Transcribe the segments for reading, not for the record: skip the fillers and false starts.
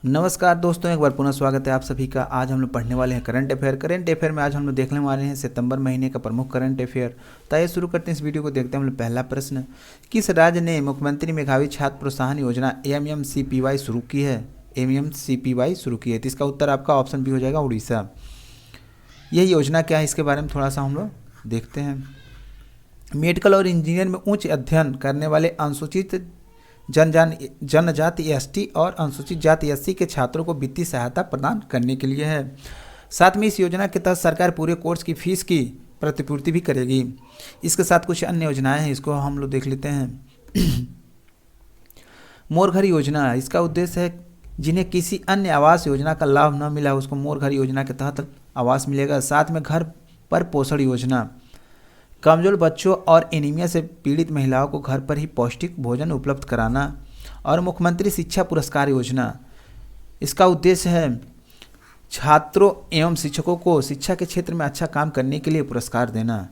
नमस्कार दोस्तों, एक बार पुनः स्वागत है आप सभी का। आज हम लोग पढ़ने वाले हैं करंट अफेयर में आज हम लोग देखने वाले हैं सितंबर महीने का प्रमुख करंट अफेयर। तो आइए शुरू करते हैं इस वीडियो को। देखते हैं हम लोग पहला प्रश्न, किस राज्य ने मुख्यमंत्री मेधावी छात्र प्रोत्साहन योजना एमएमसीपीवाई शुरू की है? एमएमसीपीवाई शुरू की है, तो इसका उत्तर आपका ऑप्शन बी हो जाएगा, उड़ीसा। यह योजना क्या है इसके बारे में थोड़ा सा हम लोग देखते हैं। मेडिकल और इंजीनियर में उच्च अध्ययन करने वाले अनुसूचित जनजाति एसटी और अनुसूचित जाति एससी के छात्रों को वित्तीय सहायता प्रदान करने के लिए है। साथ में इस योजना के तहत सरकार पूरे कोर्स की फीस की प्रतिपूर्ति भी करेगी। इसके साथ कुछ अन्य योजनाएं हैं, इसको हम लोग देख लेते हैं। मोर घर योजना, इसका उद्देश्य है जिन्हें किसी अन्य आवास योजना का लाभ न मिला उसको मोर घर योजना के तहत आवास मिलेगा। साथ में घर पर पोषण योजना, कमजोर बच्चों और एनीमिया से पीड़ित महिलाओं को घर पर ही पौष्टिक भोजन उपलब्ध कराना। और मुख्यमंत्री शिक्षा पुरस्कार योजना, इसका उद्देश्य है छात्रों एवं शिक्षकों को शिक्षा के क्षेत्र में अच्छा काम करने के लिए पुरस्कार देना।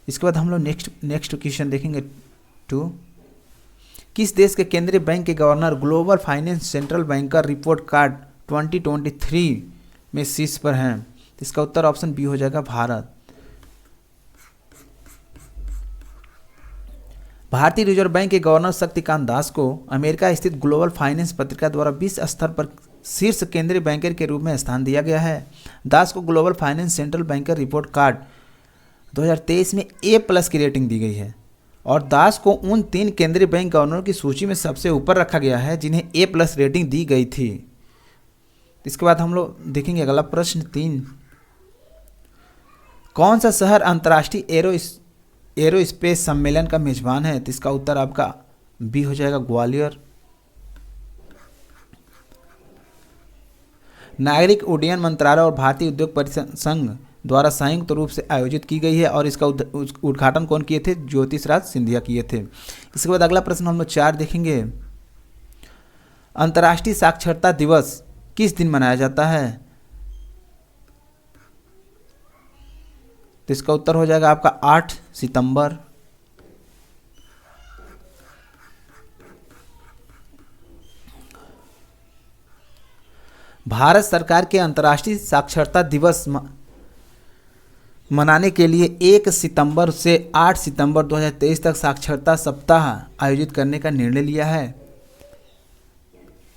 इसके बाद हम लोग नेक्स्ट क्वेश्चन देखेंगे। 2, किस देश के केंद्रीय बैंक के governor global finance central banker report card 2023 में शीर्ष पर हैं? इसका उत्तर ऑप्शन बी हो जाएगा, भारत। भारतीय रिजर्व बैंक के गवर्नर शक्तिकांत दास को अमेरिका स्थित ग्लोबल फाइनेंस पत्रिका द्वारा विश्व स्तर पर शीर्ष केंद्रीय बैंकर के रूप में स्थान दिया गया है। दास को global finance central banker report card 2023 में A+ की रेटिंग दी गई है और दास को उन 3 केंद्रीय बैंक गवर्नरों की सूची में सबसे ऊपर रखा गया है जिन्हें A+ रेटिंग दी गई थी। इसके बाद हम लोग देखेंगे अगला प्रश्न 3, कौन सा शहर अंतर्राष्ट्रीय एरोस्पेस सम्मेलन का मेजबान है? तो इसका उत्तर आपका बी हो जाएगा, ग्वालियर। नागरिक उड्डयन मंत्रालय और भारतीय उद्योग परिसंघ संघ द्वारा संयुक्त रूप से आयोजित की गई है और इसका उद्घाटन कौन किए थे? ज्योतिषराज सिंधिया किए थे। इसके बाद अगला प्रश्न हम लोग 4 देखेंगे। अंतर्राष्ट्रीय साक्षरता दिवस किस दिन मनाया जाता है? तो इसका उत्तर हो जाएगा आपका 8 सितंबर। भारत सरकार के अंतर्राष्ट्रीय साक्षरता दिवस मनाने के लिए 1 सितंबर से 8 सितंबर 2023 तक साक्षरता सप्ताह आयोजित करने का निर्णय लिया है।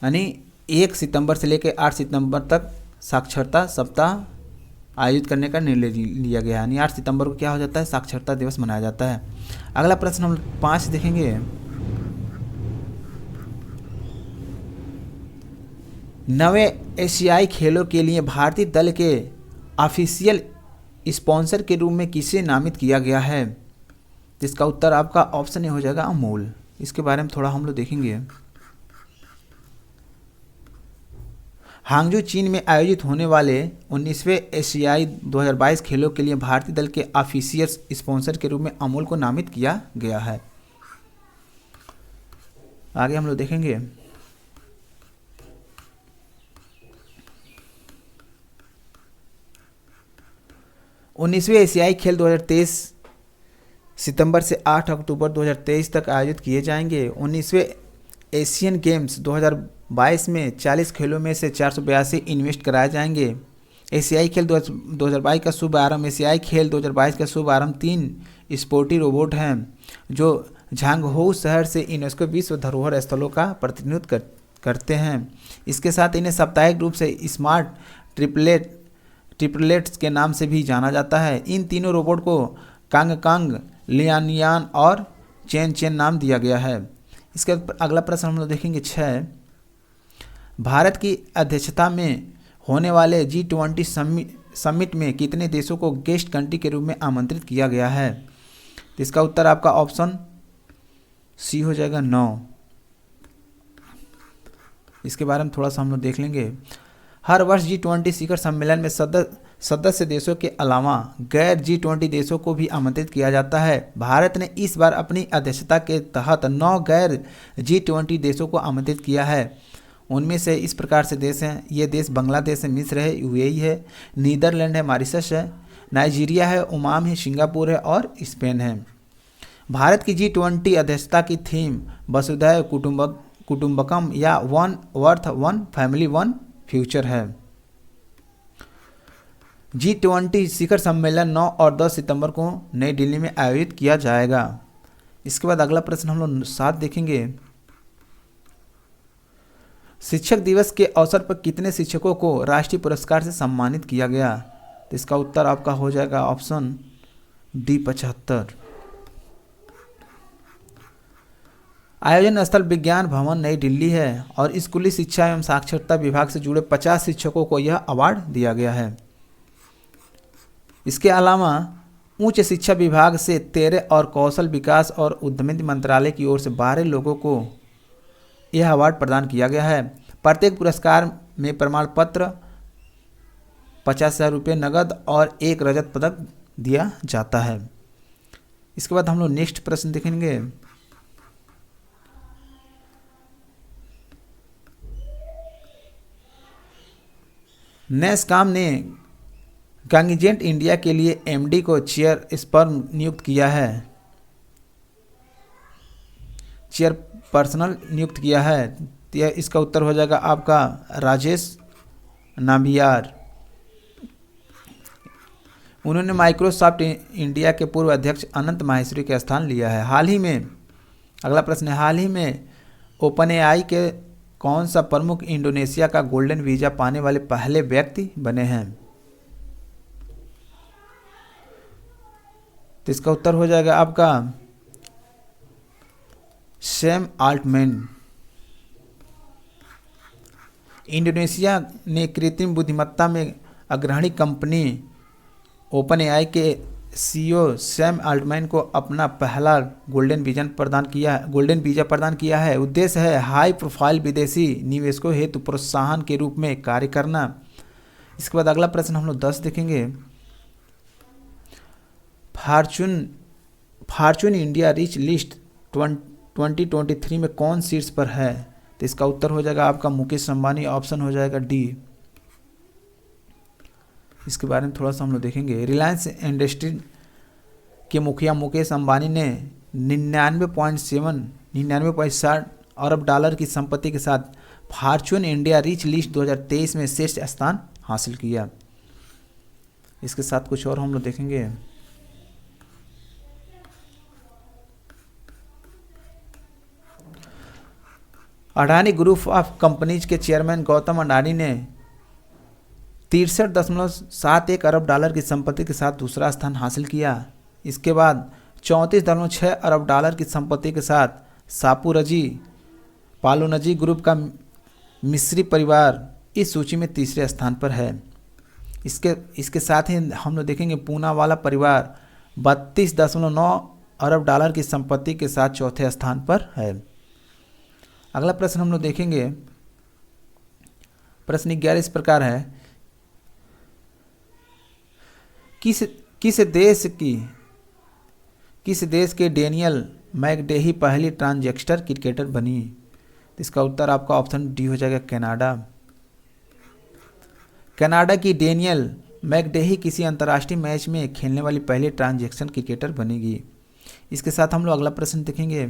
यानी 1 सितंबर से लेकर 8 सितंबर तक साक्षरता सप्ताह आयोजित करने का निर्णय लिया गया है। यानी 8 सितंबर को क्या हो जाता है? साक्षरता दिवस मनाया जाता है। अगला प्रश्न हम 5 देखेंगे। नवे एशियाई खेलों के लिए भारतीय दल के ऑफिशियल स्पॉन्सर के रूप में किसे नामित किया गया है? जिसका उत्तर आपका ऑप्शन ए हो जाएगा, अमूल। इसके बारे में थोड़ा हम लोग देखेंगे। हांगजू चीन में आयोजित होने वाले 19वें एशियाई 2022 खेलों के लिए भारतीय दल के ऑफिशियल स्पॉन्सर के रूप में अमूल को नामित किया गया है। आगे हम लोग देखेंगे। उन्नीसवें एशियाई खेल 2023 सितंबर से 8 अक्टूबर 2023 तक आयोजित किए जाएंगे। 19वें एशियन गेम्स 2022 में 40 खेलों में से 482 इन्वेस्ट कराए जाएंगे। एशियाई खेल 2022 का शुभारंभ एशियाई खेल 2022 का शुभारंभ 3 स्पोर्टी रोबोट हैं जो झांगहोउ शहर से यूनेस्को विश्व धरोहर स्थलों का प्रतिनिधित्व करते हैं। इसके साथ इन्हें साप्ताहिक रूप से स्मार्ट ट्रिपलेट्स के नाम से भी जाना जाता है। इन तीनों रोबोट को कांग, लियानियान और चेन नाम दिया गया है। इसके अगला प्रश्न हम लोग देखेंगे 6, भारत की अध्यक्षता में होने वाले G20 समिट में कितने देशों को गेस्ट कंट्री के रूप में आमंत्रित किया गया है? तो इसका उत्तर आपका ऑप्शन सी हो जाएगा, 9। इसके बारे में थोड़ा सा हम लोग देख लेंगे। हर वर्ष G20 शिखर सम्मेलन में सदस्य देशों के अलावा गैर G20 देशों को भी आमंत्रित किया जाता है। भारत ने इस बार अपनी अध्यक्षता के तहत 9 गैर G20 देशों को आमंत्रित किया है। उनमें से इस प्रकार से देश हैं, ये देश बांग्लादेश है, मिस्र है, यूएई है, नीदरलैंड है, मॉरिशस है, नाइजीरिया है, ओमान है, सिंगापुर है और स्पेन है। भारत की G20 अध्यक्षता की थीम वसुधैव कुटुंबकम या one worth one family one future है। G20 शिखर सम्मेलन 9 और 10 सितंबर को नई दिल्ली में आयोजित किया जाएगा। इसके बाद अगला प्रश्न हम लोग 7 देखेंगे। शिक्षक दिवस के अवसर पर कितने शिक्षकों को राष्ट्रीय पुरस्कार से सम्मानित किया गया? तो इसका उत्तर आपका हो जाएगा ऑप्शन डी 75। आयोजन स्थल विज्ञान भवन नई दिल्ली है और स्कूली शिक्षा एवं साक्षरता विभाग से जुड़े 50 शिक्षकों को यह अवार्ड दिया गया है। इसके अलावा उच्च शिक्षा विभाग से 13 और कौशल विकास और उद्यमिता मंत्रालय की ओर से 12 लोगों को यह अवार्ड प्रदान किया गया है। प्रत्येक पुरस्कार में प्रमाण पत्र, 50,000 रुपये नगद और 1 रजत पदक दिया जाता है। इसके बाद हम लोग नेक्स्ट प्रश्न देखेंगे। नैसकॉम ने कांगजेंट इंडिया के लिए एमडी को चेयर नियुक्त किया है, चेयर पर्सनल नियुक्त किया है। तो इसका उत्तर हो जाएगा आपका राजेश नाम्बियार। उन्होंने माइक्रोसॉफ्ट इंडिया के पूर्व अध्यक्ष अनंत माहेश्वरी का स्थान लिया है। हाल ही में, अगला प्रश्न है, हाल ही में ओपनएआई के कौन सा प्रमुख इंडोनेशिया का गोल्डन वीजा पाने वाले पहले व्यक्ति बने हैं? तो इसका उत्तर हो जाएगा आपका सैम आल्टमैन। इंडोनेशिया ने कृत्रिम बुद्धिमत्ता में अग्रणी कंपनी ओपनएआई के सीईओ सैम आल्टमैन को अपना पहला गोल्डन वीजा प्रदान किया है। उद्देश्य है हाई प्रोफाइल विदेशी निवेशकों हेतु प्रोत्साहन के रूप में कार्य करना। इसके बाद अगला प्रश्न हम लोग 10 देखेंगे। फॉर्चून इंडिया रिच लिस्ट 2023 में कौन शीर्ष पर है? तो इसका उत्तर हो जाएगा आपका मुकेश अंबानी, ऑप्शन हो जाएगा डी। इसके बारे में थोड़ा सा हम लोग देखेंगे। रिलायंस इंडस्ट्रीज के मुखिया मुकेश अंबानी ने 99.7 अरब डॉलर की संपत्ति के साथ फॉर्चून इंडिया रिच लिस्ट 2023 में शीर्ष स्थान हासिल किया। इसके साथ कुछ और हम लोग देखेंगे। अडानी ग्रुप ऑफ कंपनीज के चेयरमैन गौतम अडानी ने 63.71 अरब डॉलर की संपत्ति के साथ दूसरा स्थान हासिल किया। इसके बाद 34.6 अरब डॉलर की संपत्ति के साथ पालोनजी ग्रुप का मिस्री परिवार इस सूची में तीसरे स्थान पर है। इसके साथ ही हम लोग देखेंगे पूनावाला परिवार 32.9 अरब डॉलर की संपत्ति के साथ चौथे स्थान पर है। अगला प्रश्न हम लोग देखेंगे। प्रश्न 11 इस प्रकार है, किस देश के डेनियल मैकडेही पहली ट्रांसजेंडर क्रिकेटर बनी? तो इसका उत्तर आपका ऑप्शन डी हो जाएगा कनाडा। कनाडा की डेनियल मैकडेही किसी अंतर्राष्ट्रीय मैच में खेलने वाली पहली ट्रांसजेंडर क्रिकेटर बनेगी। इसके साथ हम लोग अगला प्रश्न देखेंगे।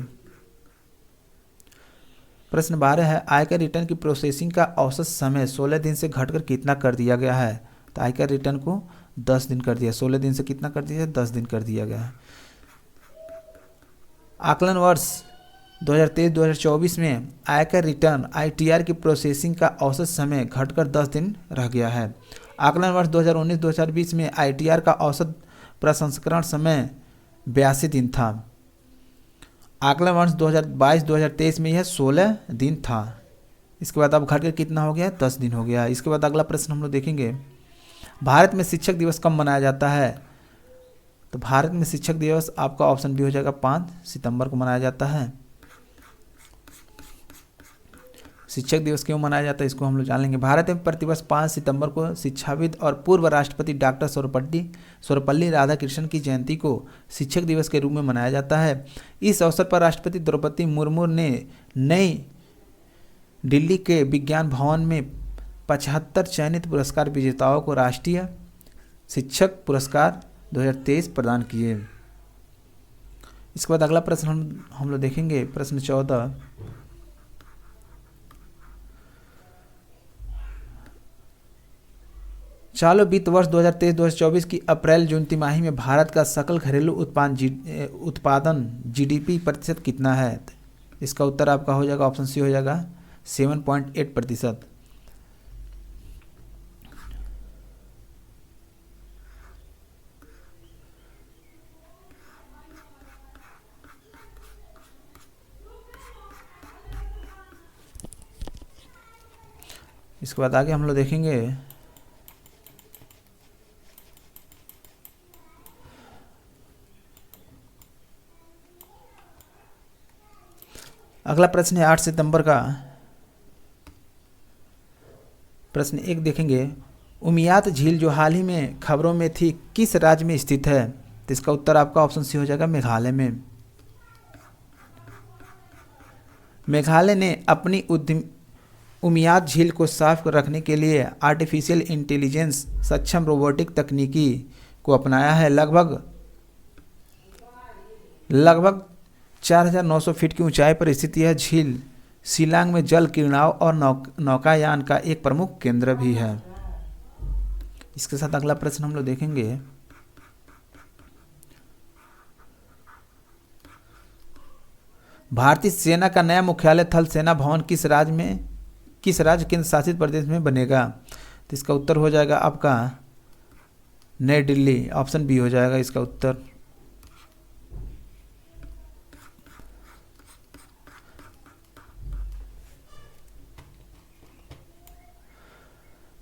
प्रश्न 12 है, आयकर रिटर्न की प्रोसेसिंग का औसत समय 16 दिन से घटकर कितना कर दिया गया है? तो आयकर रिटर्न को 10 दिन कर दिया, 16 दिन से कितना कर दिया? 10 दिन कर दिया गया है। आकलन वर्ष 2023-2024 में आयकर रिटर्न ITR की प्रोसेसिंग का औसत समय घटकर 10 दिन रह गया है। आकलन वर्ष 2019-2020 में ITR का औसत प्रसंस्करण समय 82 दिन था। आकलन वर्ष 2022-2023 में यह 16 दिन था। इसके बाद अब घटकर कितना हो गया? 10 दिन हो गया। इसके बाद अगला प्रश्न हम लोग देखेंगे। भारत में शिक्षक दिवस कब मनाया जाता है? तो भारत में शिक्षक दिवस आपका ऑप्शन बी हो जाएगा 5 सितंबर को मनाया जाता है। शिक्षक दिवस क्यों मनाया जाता है इसको हम लोग जान लेंगे। भारत में प्रतिवर्ष 5 सितंबर को शिक्षाविद और पूर्व राष्ट्रपति डॉक्टर सर्वपल्ली राधाकृष्णन की जयंती को शिक्षक दिवस के रूप में मनाया जाता है। इस अवसर पर राष्ट्रपति द्रौपदी मुर्मू ने नई दिल्ली के विज्ञान भवन में 75 चयनित पुरस्कार विजेताओं को राष्ट्रीय शिक्षक पुरस्कार 2023 प्रदान किए। इसके बाद अगला प्रश्न हम लोग देखेंगे। प्रश्न 14, चालू वित्त वर्ष 2023-2024 की अप्रैल जून तिमाही में भारत का सकल घरेलू उत्पादन जीडीपी प्रतिशत कितना है? इसका उत्तर आपका हो जाएगा ऑप्शन सी हो जाएगा 7.8%। इसके बाद आगे हम लोग देखेंगे अगला प्रश्न है 8 सितंबर का। प्रश्न 1 देखेंगे, उमियात झील जो हाल ही में खबरों में थी किस राज्य में स्थित है? तो इसका उत्तर आपका ऑप्शन सी हो जाएगा मेघालय में। मेघालय ने अपनी उमियात झील को साफ रखने के लिए आर्टिफिशियल इंटेलिजेंस सक्षम रोबोटिक तकनीकी को अपनाया है। लगभग 4,900 फीट की ऊंचाई पर स्थित यह झील शिलांग में जल क्रीड़ाओं और नौकायान का एक प्रमुख केंद्र भी है। इसके साथ अगला प्रश्न हम लोग देखेंगे, भारतीय सेना का नया मुख्यालय थल सेना भवन किस राज्य केंद्र शासित प्रदेश में बनेगा? तो इसका उत्तर हो जाएगा आपका नई दिल्ली। ऑप्शन बी हो जाएगा इसका उत्तर।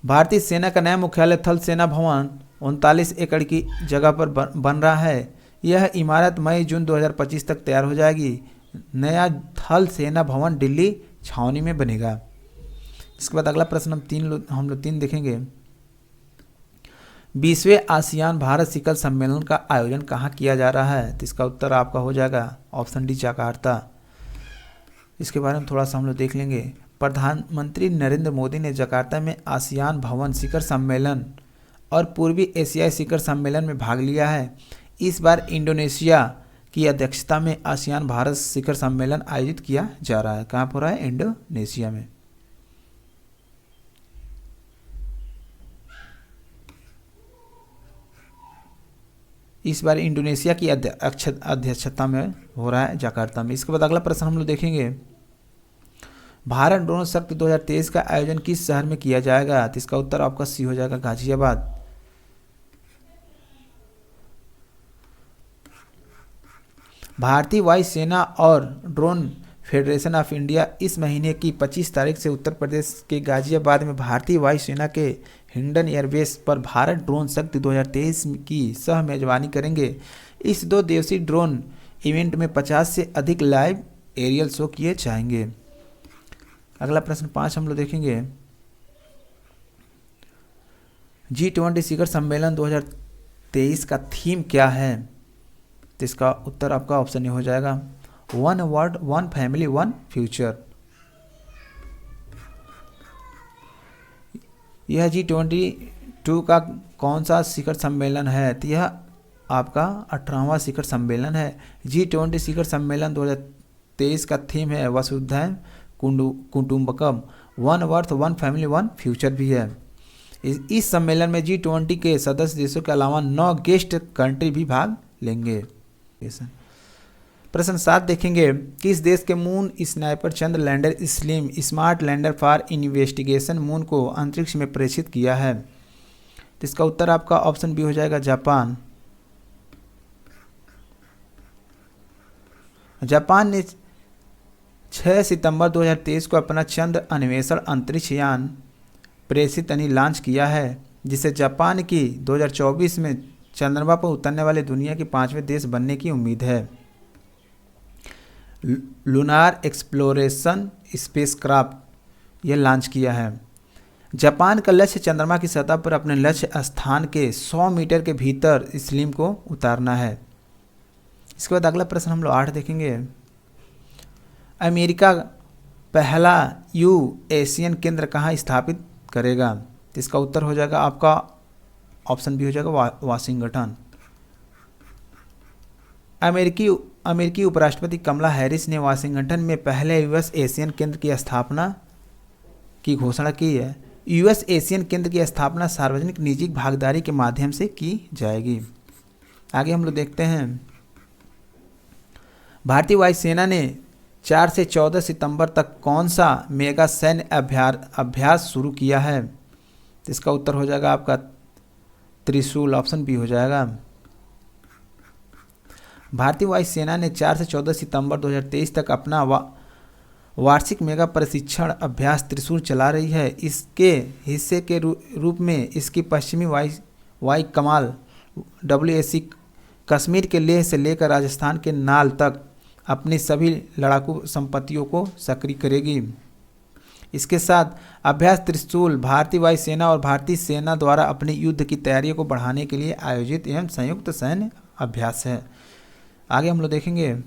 भारतीय सेना का नया मुख्यालय थल सेना भवन 39 एकड़ की जगह पर बन रहा है। यह इमारत मई जून 2025 तक तैयार हो जाएगी। नया थल सेना भवन दिल्ली छावनी में बनेगा। इसके बाद अगला प्रश्न हम लोग तीन देखेंगे, 20वें आसियान भारत शिखर सम्मेलन का आयोजन कहाँ किया जा रहा है? तो इसका उत्तर आपका हो जाएगा ऑप्शन डी जकार्ता। इसके बारे में थोड़ा सा हम लोग देख लेंगे। प्रधानमंत्री नरेंद्र मोदी ने जकार्ता में आसियान भवन शिखर सम्मेलन और पूर्वी एशियाई शिखर सम्मेलन में भाग लिया है। इस बार इंडोनेशिया की अध्यक्षता में आसियान भारत शिखर सम्मेलन आयोजित किया जा रहा है। कहाँ पर हो रहा है? इंडोनेशिया में। इस बार इंडोनेशिया की अध्यक्षता में हो रहा है जकार्ता में। इसके बाद अगला प्रश्न हम लोग देखेंगे, भारत ड्रोन शक्ति 2023 का आयोजन किस शहर में किया जाएगा? तो इसका उत्तर आपका सी हो जाएगा गाजियाबाद। भारतीय वायुसेना और ड्रोन फेडरेशन ऑफ इंडिया इस महीने की 25 तारीख से उत्तर प्रदेश के गाजियाबाद में भारतीय वायुसेना के हिंडन एयरबेस पर भारत ड्रोन शक्ति 2023 की सह मेजबानी करेंगे। इस 2 दिवसीय ड्रोन इवेंट में 50 से अधिक लाइव एरियल शो किए जाएंगे। अगला प्रश्न 5 हम लोग देखेंगे, G20 शिखर सम्मेलन 2023 का थीम क्या है? तो इसका उत्तर आपका ऑप्शन ए हो जाएगा 1 वर्ल्ड 1 फैमिली 1 फ्यूचर। यह G22 का कौन सा शिखर सम्मेलन है? तो यह आपका 18वां शिखर सम्मेलन है। G20 शिखर सम्मेलन 2023 का थीम है वसुधैव कुटुंबकम, 1 अर्थ 1 फैमिली 1 फ्यूचर भी है। इस सम्मेलन में G20 के सदस्य देशों के अलावा 9 गेस्ट कंट्री भी भाग लेंगे। प्रश्न 7 देखेंगे, किस देश के moon sniper Chandra lander slim smart lander for investigation moon को अंतरिक्ष में प्रेषित किया है? तो इसका उत्तर आपका ऑप्शन बी हो जाएगा जापान। जापान ने 6 सितंबर 2023 को अपना चंद्र अन्वेषण अंतरिक्ष यान प्रेषित लॉन्च किया है, जिसे जापान की 2024 में चंद्रमा पर उतरने वाले दुनिया के 5वें देश बनने की उम्मीद है। लूनार एक्सप्लोरेशन स्पेसक्राफ्ट यह लॉन्च किया है। जापान का लक्ष्य चंद्रमा की सतह पर अपने लक्ष्य स्थान के 100 मीटर के भीतर स्लिम को उतारना है। इसके बाद अगला प्रश्न हम लोग 8 देखेंगे, अमेरिका पहला एशियन केंद्र कहाँ स्थापित करेगा? तो इसका उत्तर हो जाएगा आपका ऑप्शन बी हो जाएगा वाशिंगटन। अमेरिकी उपराष्ट्रपति कमला हैरिस ने वाशिंगटन में पहले यूएस एशियन केंद्र की स्थापना की घोषणा की है। यूएस एशियन केंद्र की स्थापना सार्वजनिक निजी भागीदारी के माध्यम से की जाएगी। आगे हम लोग देखते हैं, भारतीय वायुसेना ने 4 से 14 सितंबर तक कौन सा मेगा सैन्य अभ्यास शुरू किया है? तो इसका उत्तर हो जाएगा आपका त्रिशूल, ऑप्शन बी हो जाएगा। भारतीय वायुसेना ने 4 से 14 सितंबर 2023 तक अपना वार्षिक मेगा प्रशिक्षण अभ्यास त्रिशूल चला रही है। इसके हिस्से के रूप में इसकी पश्चिमी वायु कमान WAC कश्मीर के लेह से लेकर राजस्थान के नाल तक अपनी सभी लड़ाकू संपत्तियों को सक्रिय करेगी। इसके साथ अभ्यास त्रिशूल भारतीय वायुसेना और भारतीय सेना द्वारा अपनी युद्ध की तैयारियों को बढ़ाने के लिए आयोजित एवं संयुक्त सैन्य अभ्यास है। आगे हम लोग देखेंगे,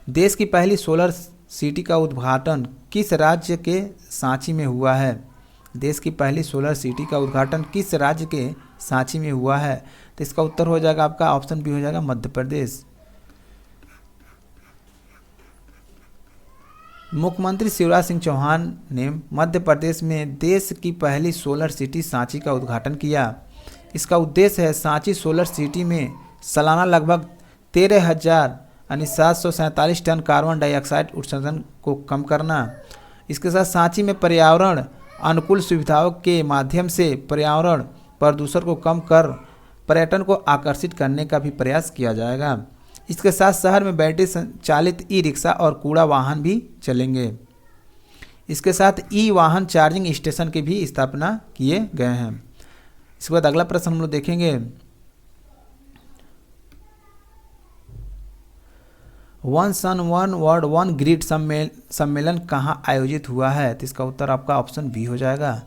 देश की पहली सोलर सिटी का उद्घाटन किस राज्य के सांची में हुआ है? देश की पहली सोलर सिटी का उद्घाटन किस राज्य के सांची में हुआ है? तो इसका उत्तर हो जाएगा आपका ऑप्शन बी हो जाएगा मध्य प्रदेश। मुख्यमंत्री शिवराज सिंह चौहान ने मध्य प्रदेश में देश की पहली सोलर सिटी सांची का उद्घाटन किया। इसका उद्देश्य है सांची सोलर सिटी में सालाना लगभग 13,747 टन कार्बन डाइऑक्साइड उत्सर्जन को कम करना। इसके साथ सांची में पर्यावरण अनुकूल सुविधाओं के माध्यम से पर्यावरण प्रदूषण को कम कर पर्यटन को आकर्षित करने का भी प्रयास किया जाएगा। इसके साथ शहर में बैटरी संचालित ई-रिक्शा और कूड़ा वाहन भी चलेंगे। इसके साथ वाहन चार्जिंग स्टेशन की भी स्थापना किए गए हैं। इसके बाद अगला प्रश्न हम लोग देखेंगे, one sun one world one grid सम्मेलन कहाँ आयोजित हुआ है? तो इसका उत्तर आपका ऑप्शन बी हो जाएगा।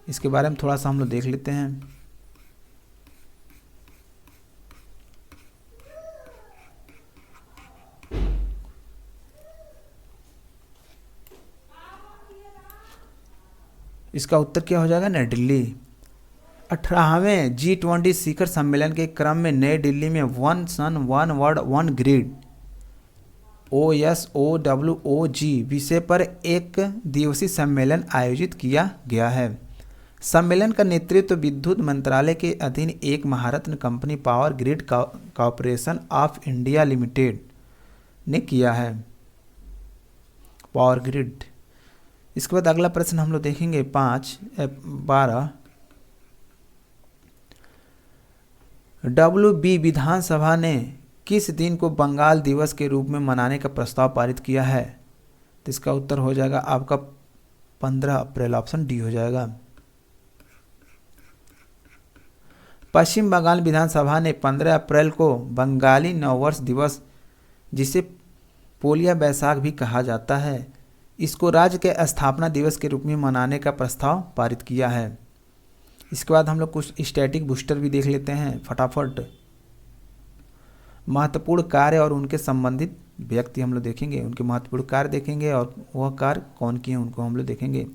इसके बारे में थोड़ा सा हम लोग देख लेते हैं। इसका उत्तर क्या हो जाएगा? नई दिल्ली। 18वें G20 शिखर सम्मेलन के क्रम में नई दिल्ली में one sun one world one grid OSOWOG विषय पर एक दिवसीय सम्मेलन आयोजित किया गया है। सम्मेलन का नेतृत्व विद्युत मंत्रालय के अधीन एक Maharatna company power grid corporation of India limited ने किया है, पावर ग्रिड। इसके बाद अगला प्रश्न हम लोग देखेंगे 12 WB विधानसभा ने किस दिन को बंगाल दिवस के रूप में मनाने का प्रस्ताव पारित किया है? तो इसका उत्तर हो जाएगा आपका 15 अप्रैल, ऑप्शन डी हो जाएगा। पश्चिम बंगाल विधानसभा ने 15 अप्रैल को बंगाली नववर्ष दिवस, जिसे पोलिया बैसाख भी कहा जाता है, इसको राज्य के स्थापना दिवस के रूप में मनाने का प्रस्ताव पारित किया है। इसके बाद हम लोग कुछ स्टैटिक बूस्टर भी देख लेते हैं फटाफट। महत्वपूर्ण कार्य और उनके संबंधित व्यक्ति हम लोग देखेंगे, उनके महत्वपूर्ण कार्य देखेंगे और वह कार्य कौन किए हैं उनको हम लोग देखेंगे।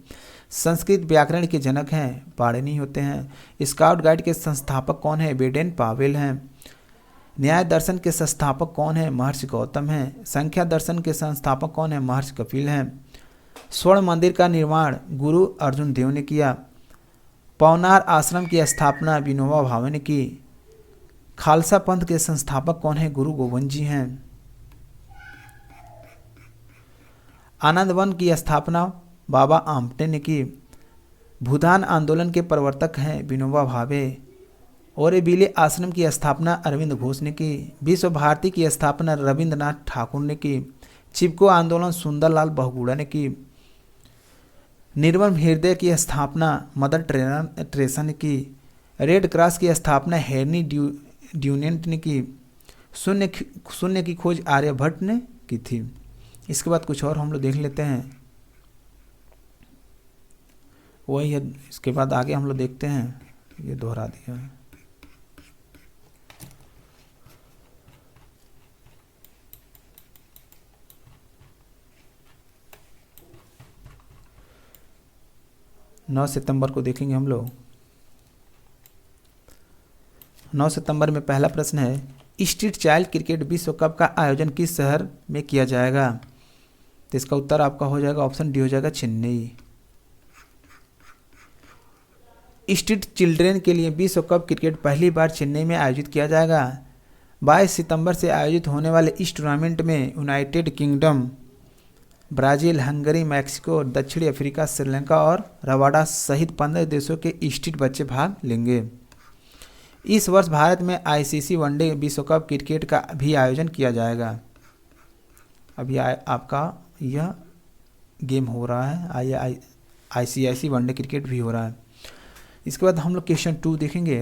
संस्कृत व्याकरण के जनक हैं पाणिनि होते हैं। स्काउट गाइड के संस्थापक कौन है? बेडेन पावेल हैं। न्याय दर्शन के संस्थापक कौन है? महर्षि गौतम हैं। संख्या दर्शन के संस्थापक कौन है? महर्षि कपिल हैं। स्वर्ण मंदिर का निर्माण गुरु अर्जुन देव ने किया। पवनार आश्रम की स्थापना विनोबा भावे ने की। खालसा पंथ के संस्थापक कौन है? गुरु गोविंद जी हैं। आनंद वन की स्थापना बाबा आमटे ने की। भूदान आंदोलन के प्रवर्तक हैं विनोबा भावे। औरबिले आश्रम की स्थापना अरविंद घोष ने की। विश्व भारती की स्थापना रविंद्रनाथ ठाकुर ने की। चिपको आंदोलन सुंदरलाल बहुगुणा ने की। निर्मल हृदय की स्थापना मदर टेरेसा ने की। रेड क्रॉस की स्थापना हेनरी ड्यूनेंट ने की। शून्य की खोज आर्यभट्ट ने की थी। इसके बाद कुछ और हम लोग देख लेते हैं, वही है। इसके बाद आगे हम लोग देखते हैं, ये दोहरा दिया है। नौ सितंबर को देखेंगे हम लोग। 9 सितंबर में पहला प्रश्न है, स्ट्रीट चाइल्ड क्रिकेट विश्व कप का आयोजन किस शहर में किया जाएगा? तो इसका उत्तर आपका हो जाएगा ऑप्शन डी हो जाएगा चेन्नई। स्ट्रीट चिल्ड्रेन के लिए विश्व कप क्रिकेट पहली बार चेन्नई में आयोजित किया जाएगा। 22 सितंबर से आयोजित होने वाले इस टूर्नामेंट में United kingdom, Brazil, Hungary, Mexico, दक्षिणी अफ्रीका, श्रीलंका और रवांडा सहित 15 देशों के स्ट्रीट बच्चे भाग लेंगे। इस वर्ष भारत में आईसीसी वनडे विश्व कप क्रिकेट का भी आयोजन किया जाएगा। अभी आपका यह गेम हो रहा है, आईसीसी वनडे क्रिकेट भी हो रहा है। इसके बाद हम लोग क्वेश्चन 2 देखेंगे।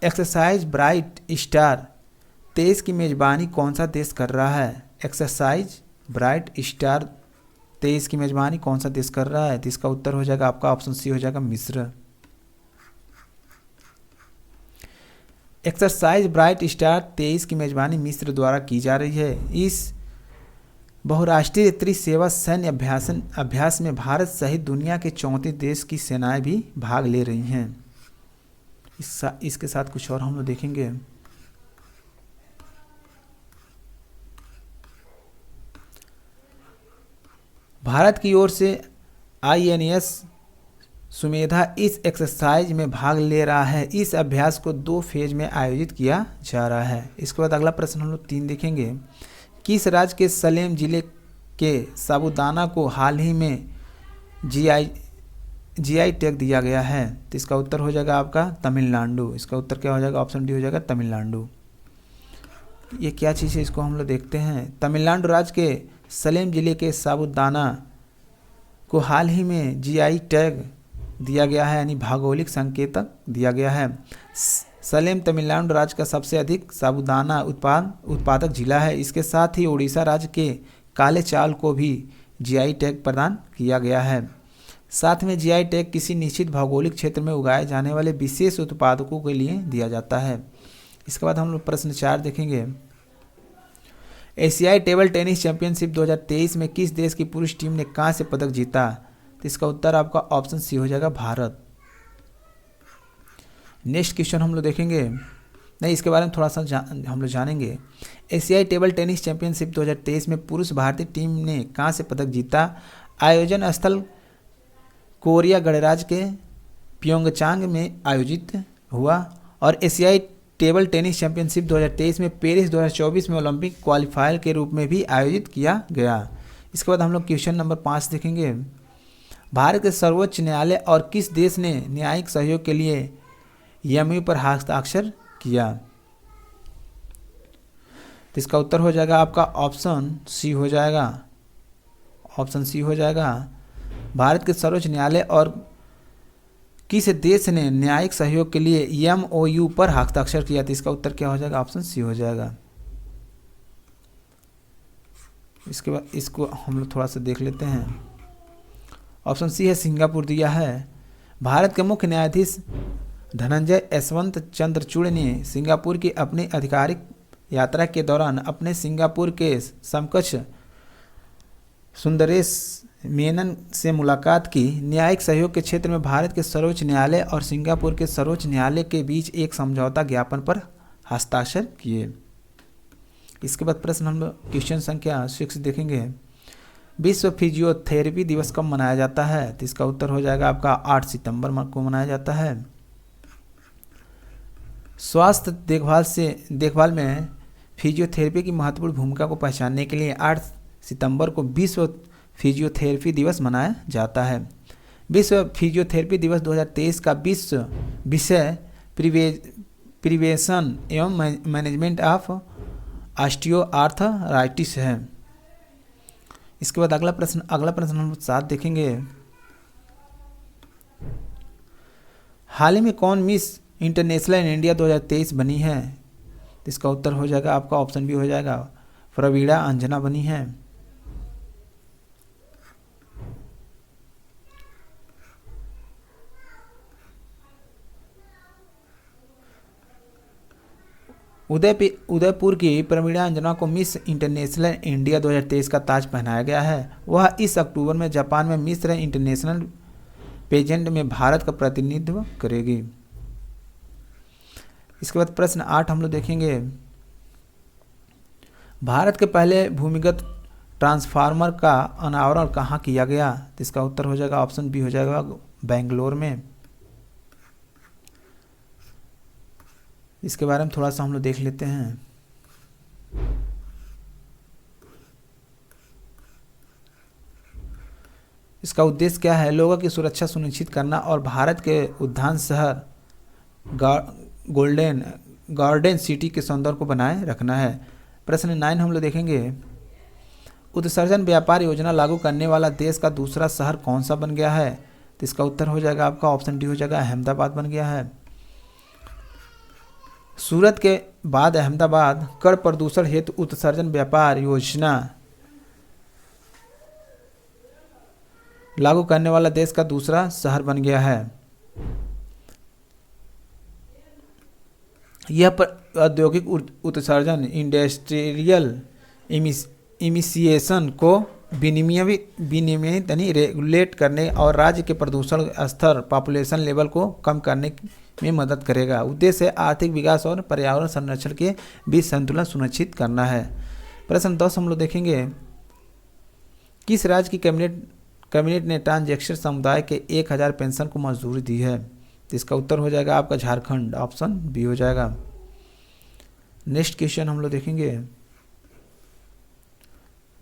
एक्सरसाइज ब्राइट स्टार 23 की मेज़बानी कौन सा देश कर रहा है? एक्सरसाइज ब्राइट स्टार 23 की मेज़बानी कौन सा देश कर रहा है? तो इसका उत्तर हो जाएगा आपका ऑप्शन सी हो जाएगा मिस्र। एक्सरसाइज ब्राइट स्टार 23 की मेज़बानी मिस्र द्वारा की जा रही है। इस बहुराष्ट्रीय त्रिसेवा सैन्य अभ्यास में भारत सहित दुनिया के 34 देश की सेनाएं भी भाग ले रही हैं। इसके साथ कुछ और हम लोग देखेंगे। भारत की ओर से INS सुमेधा इस एक्सरसाइज में भाग ले रहा है। इस अभ्यास को 2 फेज में आयोजित किया जा रहा है। इसके बाद अगला प्रश्न हम लोग 3 देखेंगे। किस राज्य के सलेम जिले के साबूदाना को हाल ही में जीआई टैग दिया गया है? तो इसका उत्तर हो जाएगा आपका तमिलनाडु। इसका उत्तर क्या हो जाएगा? ऑप्शन डी हो जाएगा तमिलनाडु। ये क्या चीज़ है इसको हम लोग देखते हैं। तमिलनाडु राज्य के सलेम जिले के साबूदाना को हाल ही में जीआई टैग दिया गया है, यानी भौगोलिक संकेतक दिया गया है। सलेम तमिलनाडु राज्य का सबसे अधिक साबूदाना उत्पादक जिला है। इसके साथ ही उड़ीसा राज्य के काले चावल को भी जीआई टैग प्रदान किया गया है। साथ में जीआई टैग किसी निश्चित भौगोलिक क्षेत्र में उगाए जाने वाले विशेष उत्पादकों के लिए दिया जाता है। इसके बाद हम लोग प्रश्न 4 देखेंगे। एशियाई टेबल टेनिस चैंपियनशिप 2023 में किस देश की पुरुष टीम ने कांस्य पदक जीता? तो इसका उत्तर आपका ऑप्शन सी हो जाएगा भारत। नेक्स्ट क्वेश्चन हम लोग देखेंगे, नहीं इसके बारे में थोड़ा सा हम लोग जानेंगे। एशियाई टेबल टेनिस चैंपियनशिप 2023 में पुरुष भारतीय टीम ने कांस्य पदक जीता। आयोजन स्थल कोरिया गणराज्य के प्योंगचांग में आयोजित हुआ और एशियाई टेबल टेनिस चैंपियनशिप 2023 में पेरिस 2024 में ओलंपिक क्वालिफायर के रूप में भी आयोजित किया गया। इसके बाद हम लोग क्वेश्चन नंबर 5 देखेंगे। भारत के सर्वोच्च न्यायालय और किस देश ने न्यायिक सहयोग के लिए MOU पर हस्ताक्षर किया? तो इसका उत्तर हो जाएगा आपका ऑप्शन सी हो जाएगा। ऑप्शन सी हो जाएगा। भारत के सर्वोच्च न्यायालय और किस देश ने न्यायिक सहयोग के लिए MOU पर हस्ताक्षर किया? तो इसका उत्तर क्या हो जाएगा? ऑप्शन सी हो जाएगा। इसके बाद इसको हम लोग थोड़ा सा देख लेते हैं। ऑप्शन सी है सिंगापुर दिया है। भारत के मुख्य न्यायाधीश धनंजय यशवंत चंद्रचूड़ ने सिंगापुर की अपनी आधिकारिक यात्रा के दौरान अपने सिंगापुर के समकक्ष सुंदरेश मेनन से मुलाकात की। न्यायिक सहयोग के क्षेत्र में भारत के सर्वोच्च न्यायालय और सिंगापुर के सर्वोच्च न्यायालय के बीच एक समझौता ज्ञापन पर हस्ताक्षर किए। इसके बाद प्रश्न हम लोग क्वेश्चन संख्या 6 देखेंगे। विश्व फिजियोथेरेपी दिवस कब मनाया जाता है? तो इसका उत्तर हो जाएगा आपका 8 सितंबर को मनाया जाता है। स्वास्थ्य देखभाल में फिजियोथेरेपी की महत्वपूर्ण भूमिका को पहचानने के लिए 8 सितंबर को विश्व फिजियोथेरेपी दिवस मनाया जाता है। विश्व फिजियोथेरेपी दिवस 2023 का विश्व विषय प्रिवेंशन एवं मैनेजमेंट ऑफ ऑस्टियोआर्थराइटिस है। इसके बाद अगला प्रश्न हम 7 देखेंगे। हाल ही में कौन मिस इंटरनेशनल इंडिया 2023 बनी है? इसका उत्तर हो जाएगा आपका ऑप्शन बी हो जाएगा प्रवीणा अंजना बनी है। उदयपुर की प्रवीणा अंजना को मिस इंटरनेशनल इंडिया 2023 का ताज पहनाया गया है। वह इस अक्टूबर में जापान में मिस इंटरनेशनल पेजेंट में भारत का प्रतिनिधित्व करेगी। इसके बाद प्रश्न 8 हम लोग देखेंगे। भारत के पहले भूमिगत ट्रांसफार्मर का अनावरण कहाँ किया गया? तो इसका उत्तर हो जाएगा ऑप्शन बी हो जाएगा बेंगलोर में। इसके बारे में थोड़ा सा हम लोग देख लेते हैं। इसका उद्देश्य क्या है? लोगों की सुरक्षा सुनिश्चित करना और भारत के उद्यान शहर गोल्डन गार्डन सिटी के सौंदर्य को बनाए रखना है। प्रश्न 9 हम लोग देखेंगे। उत्सर्जन व्यापार योजना लागू करने वाला देश का दूसरा शहर कौन सा बन गया है? तो इसका उत्तर हो जाएगा आपका ऑप्शन डी हो जाएगा अहमदाबाद बन गया है। सूरत के बाद अहमदाबाद कण प्रदूषण हेतु उत्सर्जन व्यापार योजना लागू करने वाला देश का दूसरा शहर बन गया है। यह औद्योगिक उत्सर्जन इंडस्ट्रियल इमिसिएशन को विनियमित यानी रेगुलेट करने और राज्य के प्रदूषण स्तर पॉपुलेशन लेवल को कम करने में मदद करेगा। उद्देश्य है आर्थिक विकास और पर्यावरण संरक्षण के बीच संतुलन सुनिश्चित करना है। प्रश्न 10 हम लोग देखेंगे। किस राज्य की कैबिनेट ने ट्रांसजेंडर समुदाय के 1000 पेंशन को मंजूरी दी है? तो इसका उत्तर हो जाएगा आपका झारखंड, ऑप्शन बी हो जाएगा। नेक्स्ट क्वेश्चन हम लोग देखेंगे।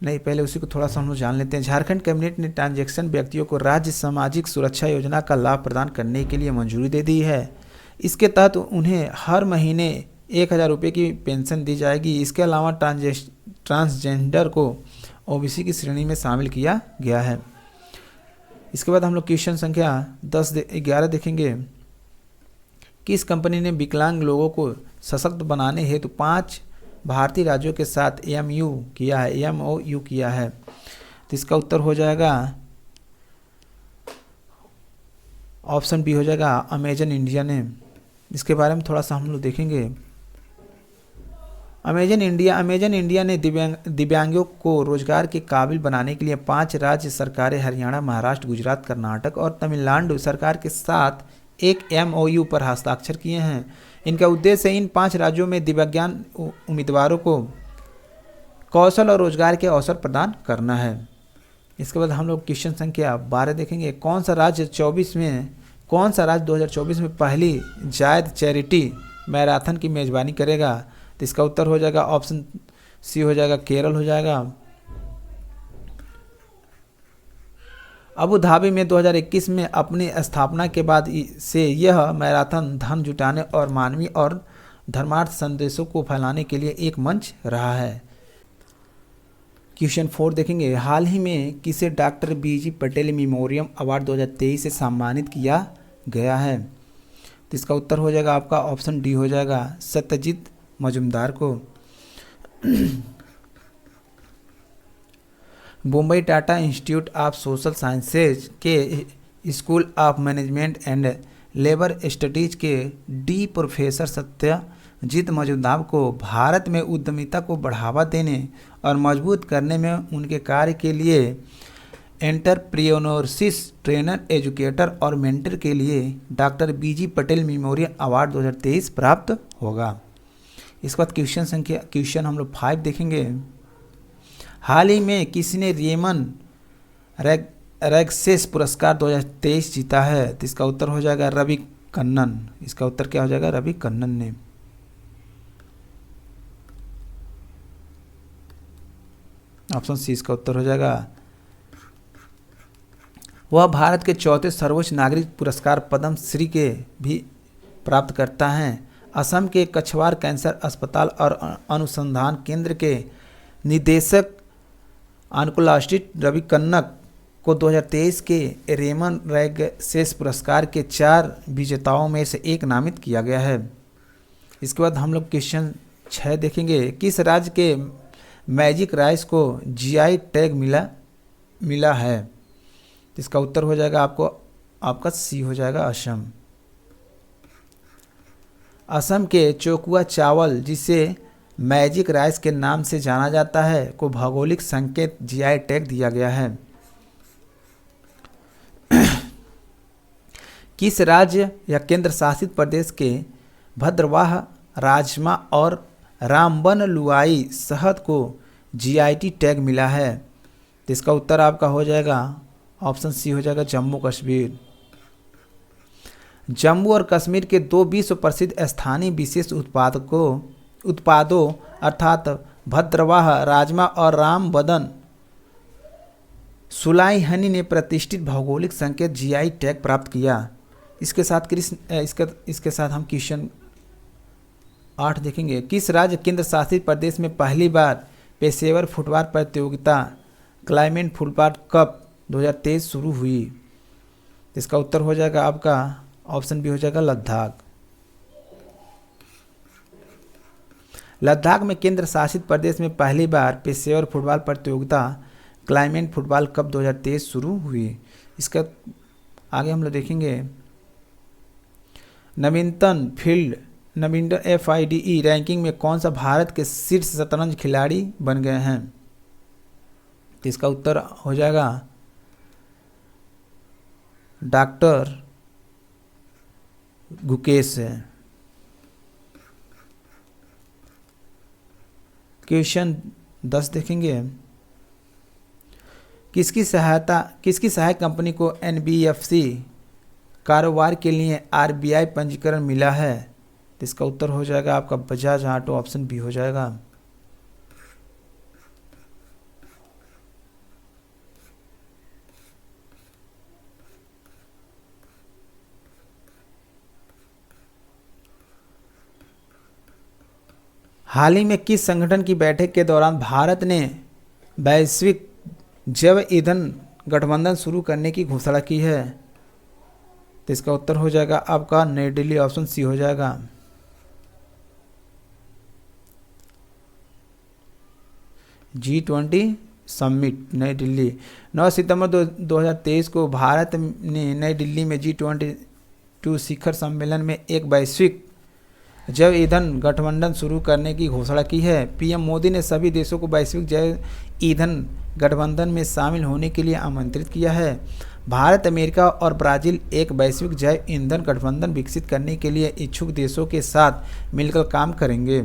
नहीं, पहले उसी को थोड़ा सा हम लोग जान लेते हैं। झारखंड कैबिनेट ने ट्रांसजेंडर व्यक्तियों को राज्य सामाजिक सुरक्षा योजना का लाभ प्रदान करने के लिए मंजूरी दे दी है। इसके तहत उन्हें हर महीने 1000 रुपये की पेंशन दी जाएगी। इसके अलावा ट्रांसजेंडर को ओबीसी की श्रेणी में शामिल किया गया है। इसके बाद हम लोग क्वेश्चन संख्या 11 देखेंगे। किस कंपनी ने विकलांग लोगों को सशक्त बनाने हेतु 5 भारतीय राज्यों के साथ एमओयू किया है? तो इसका उत्तर हो जाएगा ऑप्शन बी हो जाएगा अमेजन इंडिया ने। इसके बारे में थोड़ा सा हम लोग देखेंगे। अमेजन इंडिया ने दिव्यांगों को रोजगार के काबिल बनाने के लिए 5 राज्य सरकारें हरियाणा, महाराष्ट्र, गुजरात, कर्नाटक और तमिलनाडु सरकार के साथ एक एमओयू पर हस्ताक्षर किए हैं। इनका उद्देश्य इन 5 राज्यों में दिव्यांग उम्मीदवारों को कौशल और रोजगार के अवसर प्रदान करना है। इसके बाद हम लोग क्वेश्चन संख्या 12 देखेंगे। कौन सा राज्य 2024 में पहली जायद चैरिटी मैराथन की मेजबानी करेगा? तो इसका उत्तर हो जाएगा ऑप्शन सी हो जाएगा केरल हो जाएगा। अबू धाबी में 2021 में अपनी स्थापना के बाद से यह मैराथन धन जुटाने और मानवीय और धर्मार्थ संदेशों को फैलाने के लिए एक मंच रहा है। क्वेश्चन 4 देखेंगे। हाल ही में किसे डॉक्टर बीजी पटेल मेमोरियम अवार्ड 2023 से सम्मानित किया गया है? तो इसका उत्तर हो जाएगा आपका ऑप्शन डी हो जाएगा सत्यजीत मजुमदार को। Bombay Tata institute of social sciences के school of management and labour studies के डी प्रोफेसर सत्यजीत मजुमदार को भारत में उद्यमिता को बढ़ावा देने और मजबूत करने में उनके कार्य के लिए एंटरप्रेन्योरशिप ट्रेनर, एजुकेटर और मेंटर के लिए डॉक्टर बीजी पटेल मेमोरियल अवार्ड 2023 प्राप्त होगा। इसके बाद क्वेश्चन हम लोग 5 देखेंगे। हाल ही में किसी ने रेमन मैग्सेसे पुरस्कार 2023 जीता है? तो इसका उत्तर हो जाएगा रवि कन्नन। इसका उत्तर क्या हो जाएगा? रवि कन्नन ने। ऑप्शन सी इसका उत्तर हो जाएगा। वह भारत के 4थे सर्वोच्च नागरिक पुरस्कार पद्म श्री के भी प्राप्त करता है। असम के कछवार कैंसर अस्पताल और अनुसंधान केंद्र के निदेशक ऑन्कोलॉजिस्ट रवि कन्नन को 2023 के रेमन मैग्सेसे पुरस्कार के 4 विजेताओं में से एक नामित किया गया है। इसके बाद हम लोग क्वेश्चन 6 देखेंगे। किस राज्य के मैजिक राइस को जीआई टैग मिला है? इसका उत्तर हो जाएगा आपका सी हो जाएगा असम। असम के चोकुआ चावल, जिसे मैजिक राइस के नाम से जाना जाता है, को भौगोलिक संकेत जीआई टैग दिया गया है। किस राज्य या केंद्र शासित प्रदेश के भद्रवाह राजमा और रामबन लुआई शहद को जीआईटी टैग मिला है? तो इसका उत्तर आपका हो जाएगा ऑप्शन सी हो जाएगा जम्मू कश्मीर। जम्मू और कश्मीर के दो विश्व प्रसिद्ध स्थानीय विशेष उत्पादों अर्थात भद्रवाह राजमा और राम बदन सुलाई हनी ने प्रतिष्ठित भौगोलिक संकेत जीआई टैग प्राप्त किया। इसके साथ हम क्वेश्चन 8 देखेंगे। किस राज्य केंद्र शासित प्रदेश में पहली बार पेशेवर फुटबॉल प्रतियोगिता क्लाइमेट फुटबॉल कप 2023 शुरू हुई? इसका उत्तर हो जाएगा आपका ऑप्शन बी हो जाएगा लद्दाख। लद्दाख में केंद्र शासित प्रदेश में पहली बार पेशेवर फुटबॉल प्रतियोगिता क्लाइमेट फुटबॉल कप 2023 शुरू हुई। इसका आगे हम लोग देखेंगे नवीनतम FIDE रैंकिंग में कौन सा भारत के शीर्ष शतरंज खिलाड़ी बन गए हैं? तो इसका उत्तर हो जाएगा डॉक्टर गुकेश है। क्वेश्चन 10 देखेंगे। किसकी सहायक कंपनी को NBFC कारोबार के लिए RBI पंजीकरण मिला है? तो इसका उत्तर हो जाएगा आपका बजाज ऑटो, ऑप्शन बी हो जाएगा। हाल ही में किस संगठन की बैठक के दौरान भारत ने वैश्विक जैव ईंधन गठबंधन शुरू करने की घोषणा की है? तो इसका उत्तर हो जाएगा आपका नई दिल्ली, ऑप्शन सी हो जाएगा। G20 समिट नई दिल्ली। 9 सितंबर 2023 को भारत ने नई दिल्ली में G22 शिखर सम्मेलन में एक वैश्विक जैव ईंधन गठबंधन शुरू करने की घोषणा की है। पीएम मोदी ने सभी देशों को वैश्विक जैव ईंधन गठबंधन में शामिल होने के लिए आमंत्रित किया है। भारत, अमेरिका और ब्राज़ील एक वैश्विक जैव ईंधन गठबंधन विकसित करने के लिए इच्छुक देशों के साथ मिलकर काम करेंगे।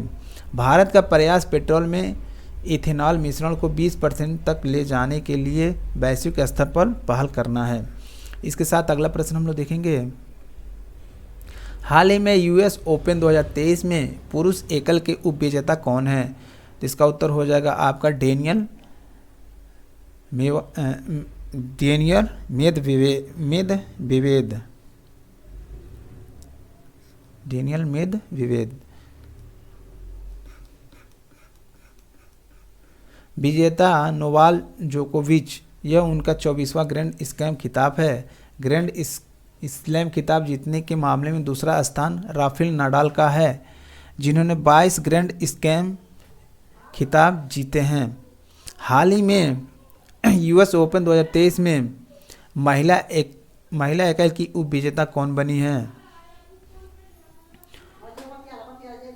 भारत का प्रयास पेट्रोल में इथेनॉल मिश्रण को 20% तक ले जाने के लिए वैश्विक स्तर पर पहल करना है। इसके साथ अगला प्रश्न हम लोग देखेंगे। हाल ही में US ओपन 2023 में पुरुष एकल के उपविजेता कौन है? तो इसका उत्तर हो जाएगा आपका डेनियल मेदवेदेव। विजेता नोवाल जोकोविच, यह उनका 24वां ग्रैंड स्लैम खिताब है। ग्रैंड स्लैम खिताब जीतने के मामले में दूसरा स्थान राफेल नाडाल का है, जिन्होंने 22 ग्रैंड स्लैम खिताब जीते हैं। हाल ही में US ओपन 2023 में महिला एकल की उपविजेता कौन बनी है?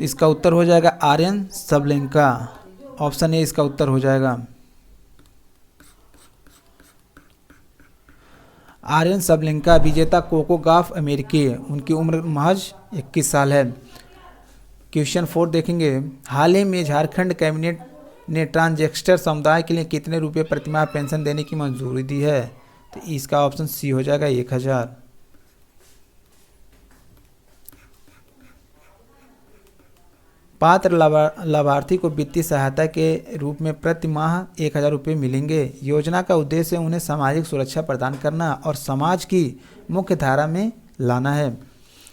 इसका उत्तर हो जाएगा आर्यन सबलेंका, ऑप्शन ए इसका उत्तर हो जाएगा। आर्यन सबलेंका विजेता कोको गॉफ अमेरिकी है, उनकी उम्र महज 21 साल है। क्वेश्चन 4 देखेंगे। हाल ही में झारखंड कैबिनेट ने ट्रांसजेंडर समुदाय के लिए कितने रुपए प्रतिमाह पेंशन देने की मंजूरी दी है? तो इसका ऑप्शन सी हो जाएगा 1000। पात्र लाभार्थी को वित्तीय सहायता के रूप में प्रति माह 1000 रुपये मिलेंगे। योजना का उद्देश्य उन्हें सामाजिक सुरक्षा प्रदान करना और समाज की मुख्य धारा में लाना है।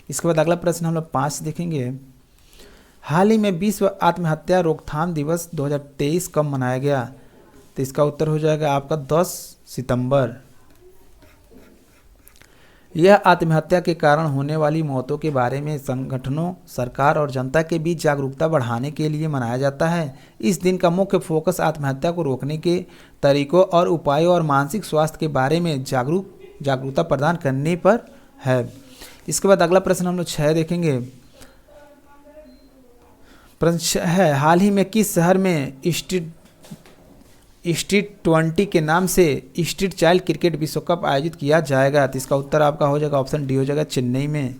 इसके बाद अगला प्रश्न हम लोग 5 देखेंगे। हाल ही में विश्व आत्महत्या रोकथाम दिवस 2023 कब मनाया गया? तो इसका उत्तर हो जाएगा आपका 10 सितंबर। यह आत्महत्या के कारण होने वाली मौतों के बारे में संगठनों, सरकार और जनता के बीच जागरूकता बढ़ाने के लिए मनाया जाता है। इस दिन का मुख्य फोकस आत्महत्या को रोकने के तरीकों और उपायों और मानसिक स्वास्थ्य के बारे में जागरूकता प्रदान करने पर है। इसके बाद अगला प्रश्न हम लोग 6 देखेंगे। प्रश्न है, हाल ही में किस शहर में स्ट्रीट 20 के नाम से स्ट्रीट चाइल्ड क्रिकेट विश्व कप आयोजित किया जाएगा? तो इसका उत्तर आपका हो जाएगा ऑप्शन डी हो जाएगा चेन्नई में।